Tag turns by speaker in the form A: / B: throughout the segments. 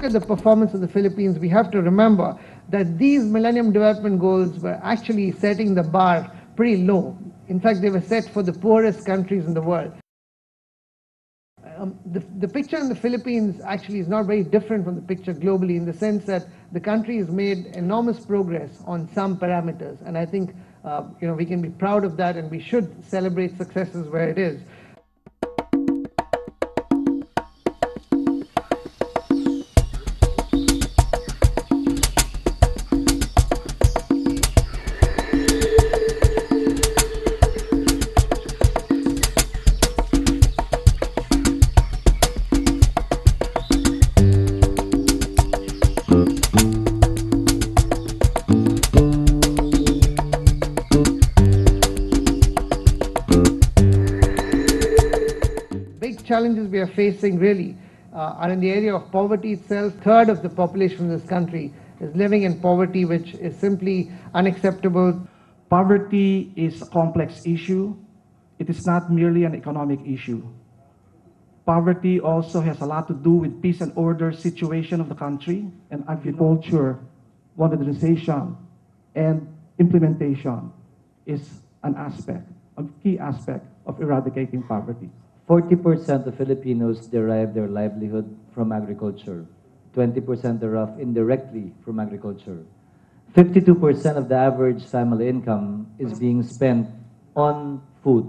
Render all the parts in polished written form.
A: look at the performance of the Philippines, we have to remember that these Millennium Development Goals were actually setting the bar pretty low. In fact, they were set for the poorest countries in the world. The picture in the Philippines actually is not very different from the picture globally, in the sense that the country has made enormous progress on some parameters, and I think we can be proud of that, and we should celebrate successes where it is. Challenges we are facing really are in the area of poverty itself. A third of the population of this country is living in poverty, which is simply unacceptable.
B: Poverty is a complex issue. It is not merely an economic issue. Poverty also has a lot to do with peace and order situation of the country, and agriculture, modernization, and implementation is an aspect, a key aspect of eradicating poverty.
C: 40% of Filipinos derive their livelihood from agriculture, 20% thereof indirectly from agriculture. 52% of the average family income is being spent on food.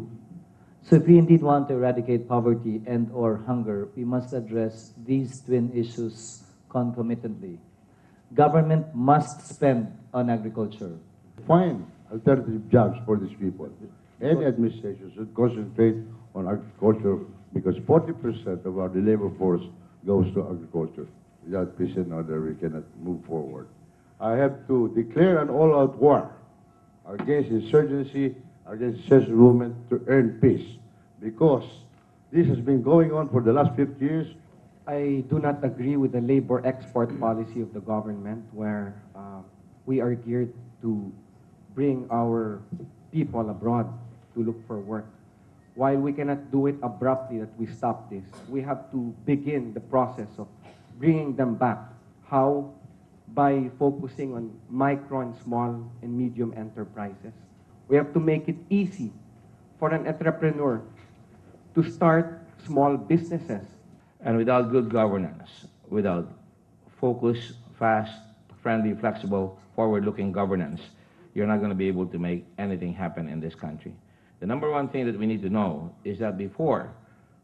C: So if we indeed want to eradicate poverty and or hunger, we must address these twin issues concomitantly. Government must spend on agriculture.
D: Find alternative jobs for these people. Any administration should concentrate on agriculture, because 40% of our labor force goes to agriculture. Without peace and order, we cannot move forward. I have to declare an all-out war against insurgency, against secession movement, to earn peace, because this has been going on for the last 50 years.
E: I do not agree with the labor export policy of the government, where we are geared to bring our people abroad to look for work. While we cannot do it abruptly that we stop this, we have to begin the process of bringing them back. How? By focusing on micro and small and medium enterprises. We have to make it easy for an entrepreneur to start small businesses.
F: And without good governance, without focused, fast, friendly, flexible, forward-looking governance, you're not going to be able to make anything happen in this country. The number one thing that we need to know is that before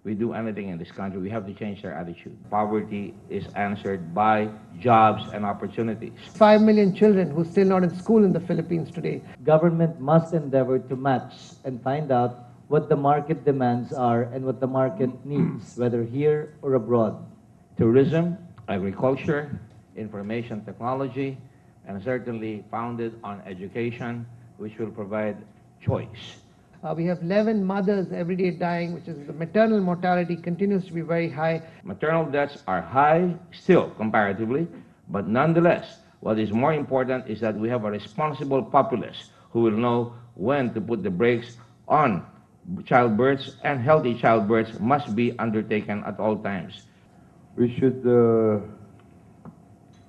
F: we do anything in this country, we have to change our attitude. Poverty is answered by jobs and opportunities.
A: 5 million children who are still not in school in the Philippines today.
C: Government must endeavor to match and find out what the market demands are and what the market needs, whether here or abroad.
F: Tourism, agriculture, information technology, and certainly founded on education, which will provide choice.
A: We have 11 mothers every day dying, which is the maternal mortality continues to be very high.
F: Maternal deaths are high still, comparatively, but nonetheless, what is more important is that we have a responsible populace who will know when to put the brakes on childbirths, and healthy childbirths must be undertaken at all times.
D: We should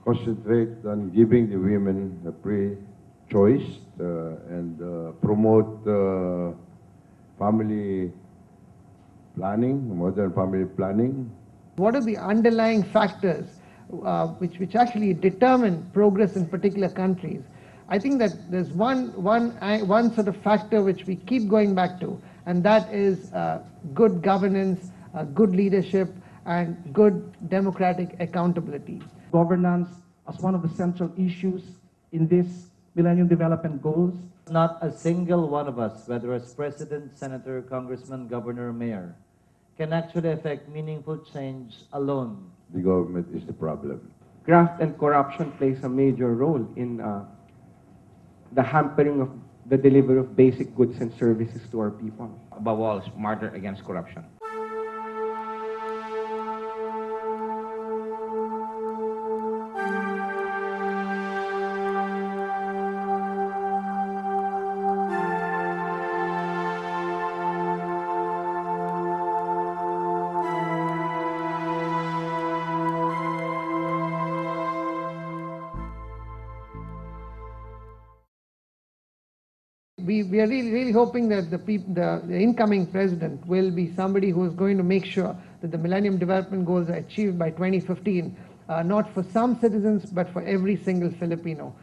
D: concentrate on giving the women a free choice and promote family planning, modern family planning.
A: What are the underlying factors which actually determine progress in particular countries? I think that there's one sort of factor which we keep going back to, and that is good governance, good leadership, and good democratic accountability.
B: Governance as one of the central issues in this Millennium Development Goals.
C: Not a single one of us, whether as president, senator, congressman, governor, or mayor, can actually affect meaningful change alone.
D: The government is the problem.
E: Graft and corruption plays a major role in the hampering of the delivery of basic goods and services to our people.
F: Above all, smarter against corruption.
A: we are really hoping that the incoming president will be somebody who is going to make sure that the Millennium Development Goals are achieved by 2015, not for some citizens, but for every single Filipino.